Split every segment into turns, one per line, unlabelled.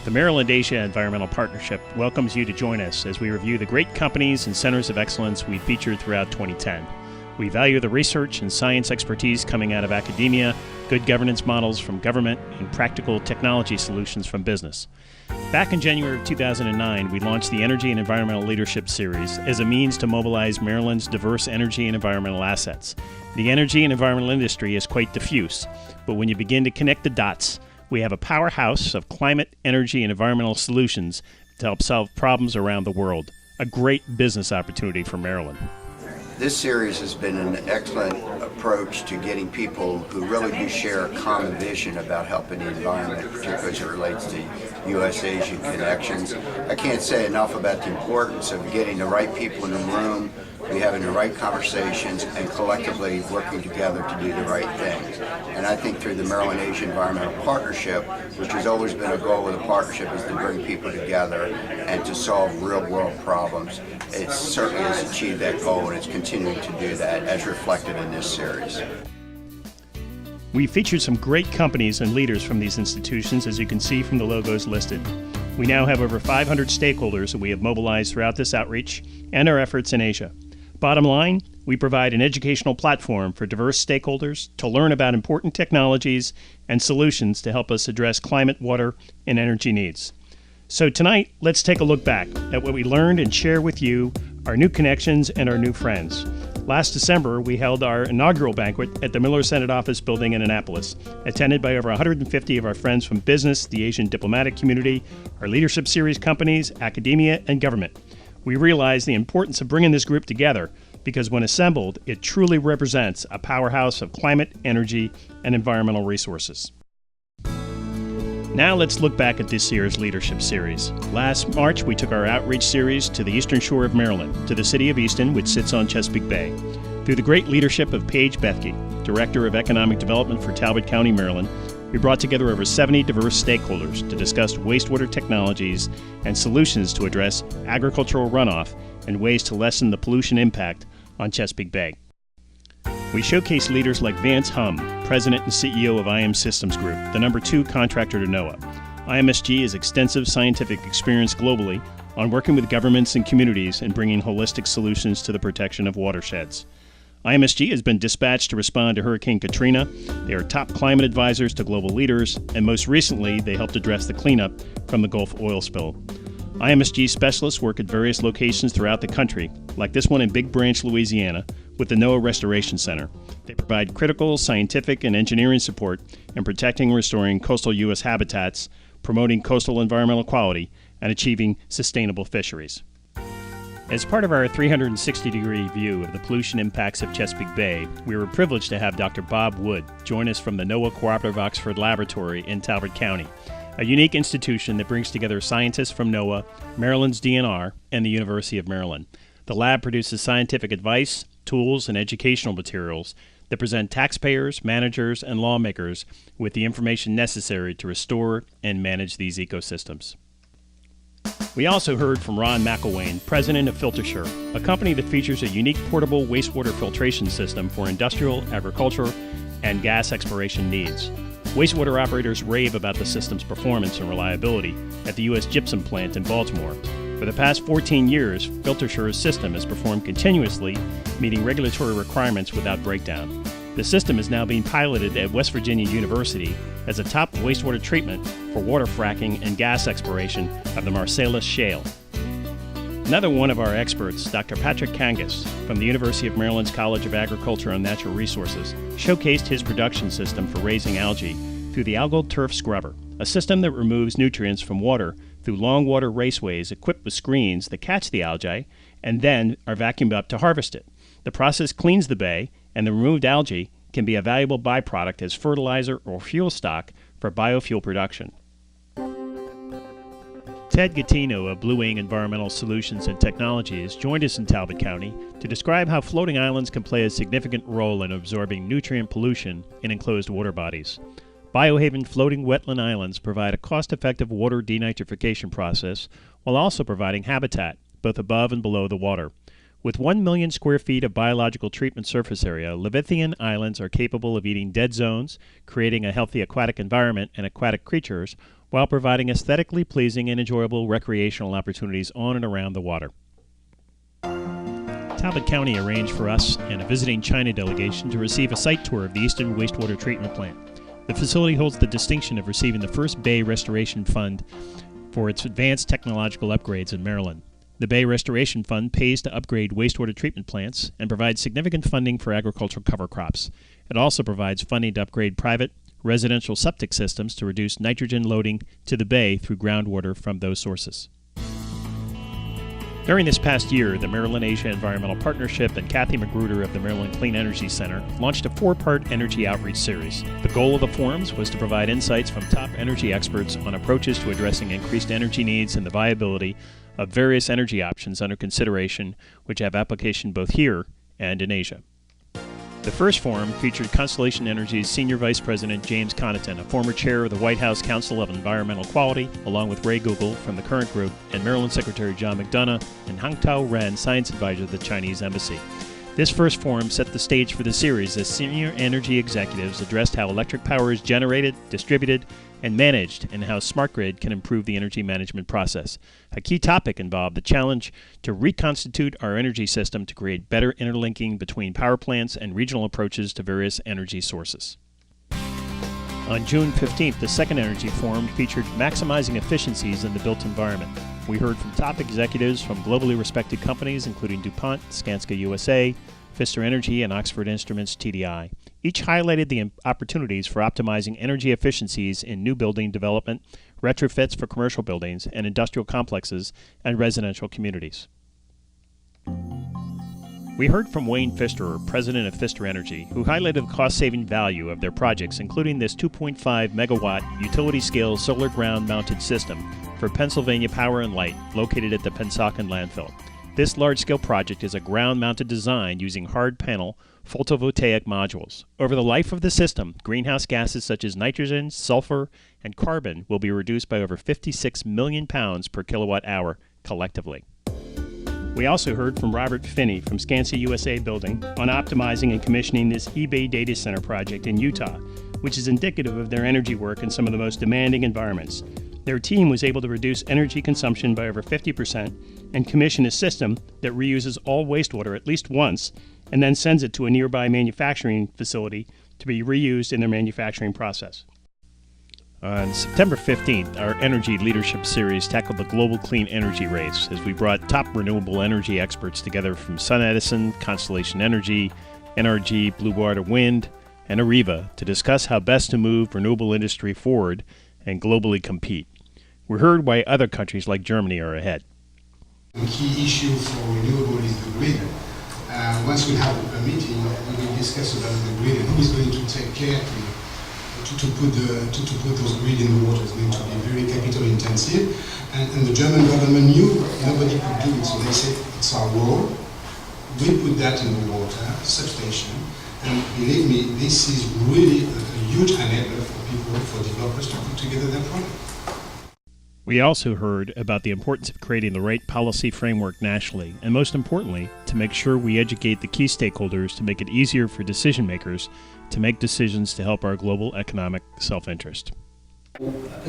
The Maryland-Asia Environmental Partnership welcomes you to join us as we review the great companies and centers of excellence we featured throughout 2010. We value the research and science expertise coming out of academia, good governance models from government, and practical technology solutions from business. Back in January of 2009, we launched the Energy and Environmental Leadership Series as a means to mobilize Maryland's diverse energy and environmental assets. The energy and environmental industry is quite diffuse, but when you begin to connect the dots, we have a powerhouse of climate, energy, and environmental solutions to help solve problems around the world. A great business opportunity for Maryland.
This series has been an excellent approach to getting people who really do share a common vision about helping the environment, particularly as it relates to U.S.-Asian connections. I can't say enough about the importance of getting the right people in the room, having the right conversations, and collectively working together to do the right things. And I think through the Maryland-Asia Environmental Partnership, which has always been a goal of the partnership, is to bring people together and to solve real-world problems. It certainly has achieved that goal, and it's continuing to do that, as reflected in this series.
We featured some great companies and leaders from these institutions, as you can see from the logos listed. We now have over 500 stakeholders that we have mobilized throughout this outreach and our efforts in Asia. Bottom line, we provide an educational platform for diverse stakeholders to learn about important technologies and solutions to help us address climate, water, and energy needs. So tonight, let's take a look back at what we learned and share with you our new connections and our new friends. Last December, we held our inaugural banquet at the Miller Senate Office Building in Annapolis, attended by over 150 of our friends from business, the Asian diplomatic community, our leadership series companies, academia, and government. We realized the importance of bringing this group together because when assembled, it truly represents a powerhouse of climate, energy, and environmental resources. Now let's look back at this year's leadership series. Last March, we took our outreach series to the eastern shore of Maryland, to the city of Easton, which sits on Chesapeake Bay. Through the great leadership of Paige Bethke, Director of Economic Development for Talbot County, Maryland, we brought together over 70 diverse stakeholders to discuss wastewater technologies and solutions to address agricultural runoff and ways to lessen the pollution impact on Chesapeake Bay. We showcased leaders like Vance Hum, President and CEO of IM Systems Group, the #2 contractor to NOAA. IMSG has extensive scientific experience globally on working with governments and communities and bringing holistic solutions to the protection of watersheds. IMSG has been dispatched to respond to Hurricane Katrina. They are top climate advisors to global leaders, and most recently, they helped address the cleanup from the Gulf oil spill. IMSG specialists work at various locations throughout the country, like this one in Big Branch, Louisiana, with the NOAA Restoration Center. They provide critical scientific and engineering support in protecting and restoring coastal U.S. habitats, promoting coastal environmental quality, and achieving sustainable fisheries. As part of our 360-degree view of the pollution impacts of Chesapeake Bay, we were privileged to have Dr. Bob Wood join us from the NOAA Cooperative Oxford Laboratory in Talbot County, a unique institution that brings together scientists from NOAA, Maryland's DNR, and the University of Maryland. The lab produces scientific advice, tools, and educational materials that present taxpayers, managers, and lawmakers with the information necessary to restore and manage these ecosystems. We also heard from Ron McElwain, president of FilterSure, a company that features a unique portable wastewater filtration system for industrial, agriculture, and gas exploration needs. Wastewater operators rave about the system's performance and reliability at the U.S. Gypsum plant in Baltimore. For the past 14 years, FilterSure's system has performed continuously, meeting regulatory requirements without breakdown. The system is now being piloted at West Virginia University as a top wastewater treatment for water fracking and gas exploration of the Marcellus Shale. Another one of our experts, Dr. Patrick Kangas from the University of Maryland's College of Agriculture and Natural Resources, showcased his production system for raising algae through the algal turf scrubber, a system that removes nutrients from water through long water raceways equipped with screens that catch the algae and then are vacuumed up to harvest it. The process cleans the bay, and the removed algae can be a valuable byproduct as fertilizer or fuel stock for biofuel production. Ted Gattino of Blue Wing Environmental Solutions and Technologies joined us in Talbot County to describe how floating islands can play a significant role in absorbing nutrient pollution in enclosed water bodies. Biohaven floating wetland islands provide a cost-effective water denitrification process while also providing habitat, both above and below the water. With 1 million square feet of biological treatment surface area, Levithian islands are capable of eating dead zones, creating a healthy aquatic environment and aquatic creatures, while providing aesthetically pleasing and enjoyable recreational opportunities on and around the water. Talbot County arranged for us and a visiting China delegation to receive a site tour of the Eastern Wastewater Treatment Plant. The facility holds the distinction of receiving the first Bay Restoration Fund for its advanced technological upgrades in Maryland. The Bay Restoration Fund pays to upgrade wastewater treatment plants and provides significant funding for agricultural cover crops. It also provides funding to upgrade private, residential septic systems to reduce nitrogen loading to the bay through groundwater from those sources. During this past year, the Maryland-Asia Environmental Partnership and Kathy Magruder of the Maryland Clean Energy Center launched a 4-part energy outreach series. The goal of the forums was to provide insights from top energy experts on approaches to addressing increased energy needs and the viability of various energy options under consideration, which have application both here and in Asia. The first forum featured Constellation Energy's Senior Vice President James Connaughton, a former chair of the White House Council of Environmental Quality, along with Ray Google from the current group, and Maryland Secretary John McDonough, and Hangtao Ren, Science Advisor of the Chinese Embassy. This first forum set the stage for the series as senior energy executives addressed how electric power is generated, distributed, and managed, and how smart grid can improve the energy management process. A key topic involved the challenge to reconstitute our energy system to create better interlinking between power plants and regional approaches to various energy sources. On June 15th, the second Energy Forum featured maximizing efficiencies in the built environment. We heard from top executives from globally respected companies including DuPont, Skanska USA, Pfister Energy, and Oxford Instruments TDI. Each highlighted the opportunities for optimizing energy efficiencies in new building development, retrofits for commercial buildings and industrial complexes, and residential communities. We heard from Wayne Pfister, president of Pfister Energy, who highlighted the cost-saving value of their projects, including this 2.5 megawatt utility-scale solar ground-mounted system for Pennsylvania Power and Light, located at the Pennsauken landfill. This large-scale project is a ground-mounted design using hard panel photovoltaic modules. Over the life of the system, greenhouse gases such as nitrogen, sulfur, and carbon will be reduced by over 56 million pounds per kilowatt hour collectively. We also heard from Robert Finney from Skanska USA Building on optimizing and commissioning this eBay data center project in Utah, which is indicative of their energy work in some of the most demanding environments. Their team was able to reduce energy consumption by over 50% and commission a system that reuses all wastewater at least once and then sends it to a nearby manufacturing facility to be reused in their manufacturing process. On September 15th, our Energy Leadership Series tackled the global clean energy race as we brought top renewable energy experts together from SunEdison, Constellation Energy, NRG, Blue Water Wind, and Areva to discuss how best to move renewable industry forward and globally compete. We heard why other countries like Germany are ahead.
The key issue for renewable is the grid. Once we have a meeting, we will discuss about the grid and who is going to take care to put those grid in the water. It's going to be very capital intensive. And the German government knew nobody could do it, so they said it's our role. We put that in the water, substation, and believe me, this is really a huge enabler for people, for developers to put together their product.
We also heard about the importance of creating the right policy framework nationally, and most importantly, to make sure we educate the key stakeholders to make it easier for decision makers to make decisions to help our global economic self-interest.
A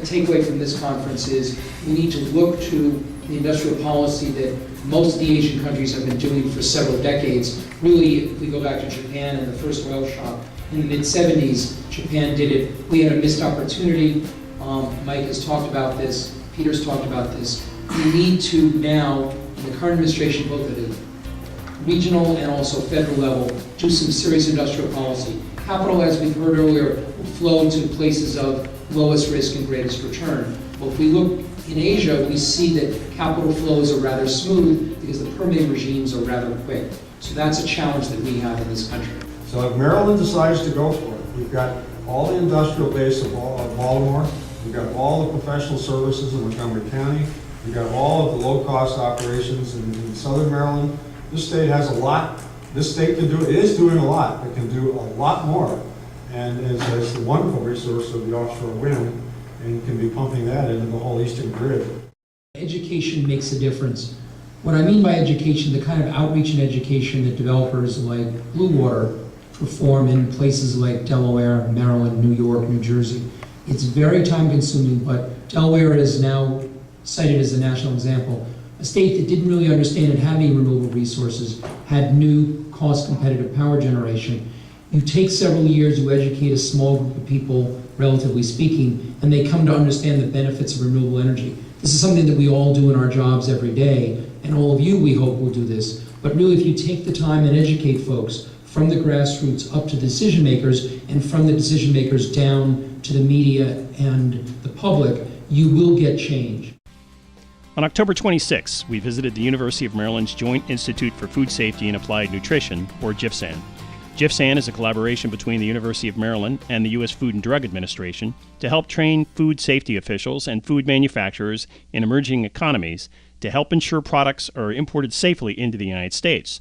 takeaway from this conference is we need to look to the industrial policy that most of the Asian countries have been doing for several decades. Really, if we go back to Japan and the first oil shock in the mid-70s, Japan did it. We had a missed opportunity. Mike has talked about this. Peter's talked about this. We need to now, in the current administration, both at a regional and also federal level, do some serious industrial policy. Capital, as we've heard earlier, will flow to places of lowest risk and greatest return. But if we look in Asia, we see that capital flows are rather smooth because the permitting regimes are rather quick. So that's a challenge that we have in this country.
So if Maryland decides to go for it, we've got all the industrial base of Baltimore, we've got all the professional services in Montgomery County, we've got all of the low-cost operations in Southern Maryland. This state has a lot. This state can do, it is doing a lot. It can do a lot more. And it's the wonderful resource of the offshore wind, and can be pumping that into the whole eastern grid.
Education makes a difference. What I mean by education, the kind of outreach and education that developers like Blue Water perform in places like Delaware, Maryland, New York, New Jersey. It's very time consuming, but Delaware is now cited as a national example. A state that didn't really understand and have any renewable resources, had new cost-competitive power generation. You take several years, you educate a small group of people, relatively speaking, and they come to understand the benefits of renewable energy. This is something that we all do in our jobs every day, and all of you, we hope, will do this. But really, if you take the time and educate folks from the grassroots up to decision makers, and from the decision makers down to the media and the public, you will get change.
On October 26, we visited the University of Maryland's Joint Institute for Food Safety and Applied Nutrition, or GIFSAN. GIFSAN is a collaboration between the University of Maryland and the U.S. Food and Drug Administration to help train food safety officials and food manufacturers in emerging economies to help ensure products are imported safely into the United States.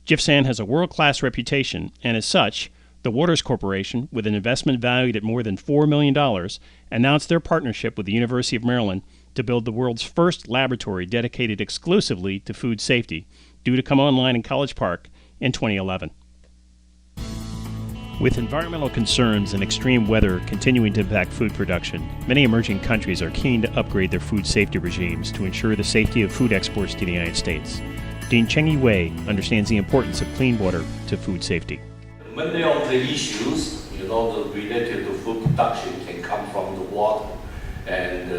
GIFSAN has a world-class reputation, and as such, the Waters Corporation, with an investment valued at more than $4 million, announced their partnership with the University of Maryland to build the world's first laboratory dedicated exclusively to food safety, due to come online in College Park in 2011. With environmental concerns and extreme weather continuing to impact food production, many emerging countries are keen to upgrade their food safety regimes to ensure the safety of food exports to the United States. Dean Cheng-Yi Wei understands the importance of clean water to food safety.
Many of the issues, related to food production can come from the water. And,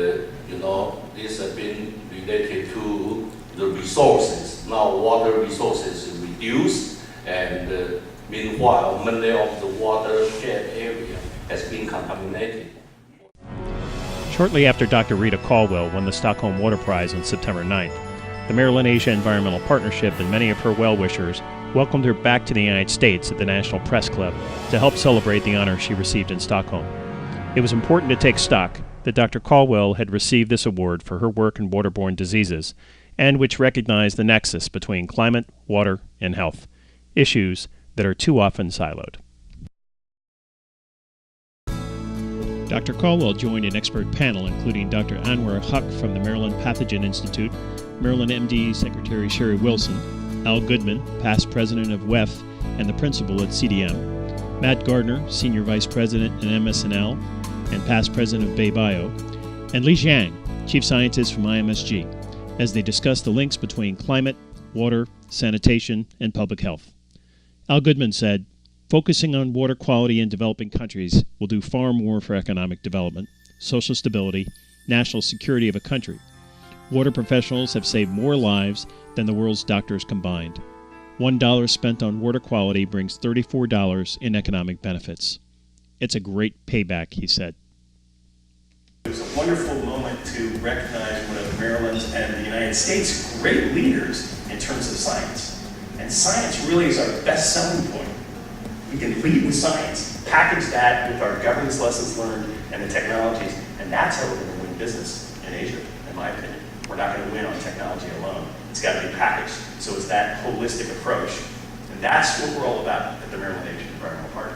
this has been related to the resources. Now water resources is reduced, and meanwhile, many of the watershed area has been contaminated.
Shortly after Dr. Rita Caldwell won the Stockholm Water Prize on September 9th, the Maryland-Asia Environmental Partnership and many of her well-wishers welcomed her back to the United States at the National Press Club to help celebrate the honor she received in Stockholm. It was important to take stock that Dr. Caldwell had received this award for her work in waterborne diseases, and which recognized the nexus between climate, water, and health, issues that are too often siloed. Dr. Caldwell joined an expert panel including Dr. Anwar Huq from the Maryland Pathogen Institute, Maryland MD Secretary Sherry Wilson, Al Goodman, past president of WEF and the principal at CDM, Matt Gardner, Senior Vice President at MS&L and past president of Bay Bio, and Li Jiang, Chief Scientist from IMSG, as they discussed the links between climate, water, sanitation, and public health. Al Goodman said, "Focusing on water quality in developing countries will do far more for economic development, social stability, national security of a country. Water professionals have saved more lives than the world's doctors combined. $1 spent on water quality brings $34 in economic benefits. It's a great payback," he said.
It was a wonderful moment to recognize one of Maryland's and the United States' great leaders in terms of science. And science really is our best selling point. We can lead with science, package that with our governance lessons learned and the technologies, and that's how we're going to win business in Asia, in my opinion. We're not going to win on technology alone. It's got to be packaged. So it's that holistic approach. And that's what we're all about at the Maryland Asia Environmental Partnership.